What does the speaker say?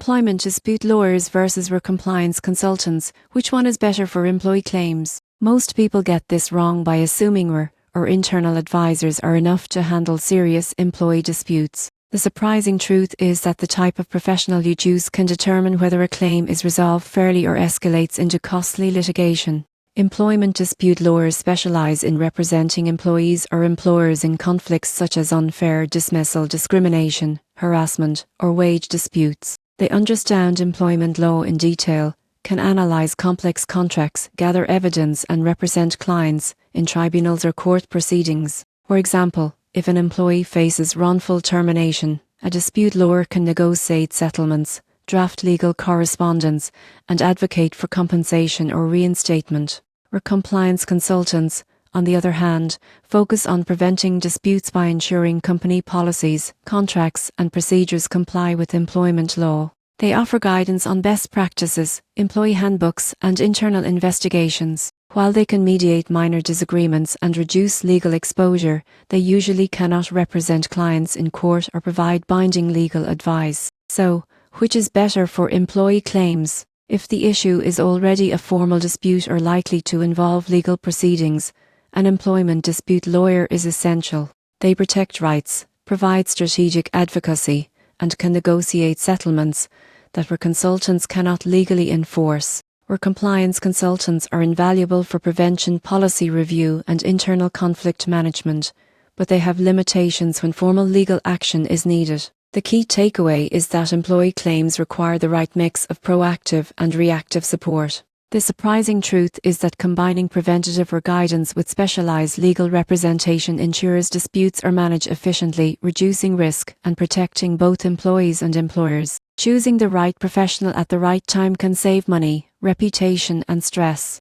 Employment dispute lawyers versus compliance consultants. Which one is better for employee claims? Most people get this wrong by assuming or internal advisors are enough to handle serious employee disputes. The surprising truth is that the type of professional you choose can determine whether a claim is resolved fairly or escalates into costly litigation. Employment dispute lawyers specialize in representing employees or employers in conflicts such as unfair dismissal, discrimination, harassment, or wage disputes. They understand employment law in detail, can analyze complex contracts, gather evidence, and represent clients in tribunals or court proceedings. For example, if an employee faces wrongful termination, a dispute lawyer can negotiate settlements, draft legal correspondence, and advocate for compensation or reinstatement. Compliance consultants, on the other hand, focus on preventing disputes by ensuring company policies, contracts, and procedures comply with employment law. They offer guidance on best practices, employee handbooks, and internal investigations. While they can mediate minor disagreements and reduce legal exposure, they usually cannot represent clients in court or provide binding legal advice. So, which is better for employee claims? If the issue is already a formal dispute or likely to involve legal proceedings, an employment dispute lawyer is essential. They protect rights, provide strategic advocacy, and can negotiate settlements that consultants cannot legally enforce. Compliance consultants are invaluable for prevention, policy review, and internal conflict management, but they have limitations when formal legal action is needed. The key takeaway is that employee claims require the right mix of proactive and reactive support. The surprising truth is that combining preventative guidance with specialized legal representation ensures disputes are managed efficiently, reducing risk and protecting both employees and employers. Choosing the right professional at the right time can save money, reputation, and stress.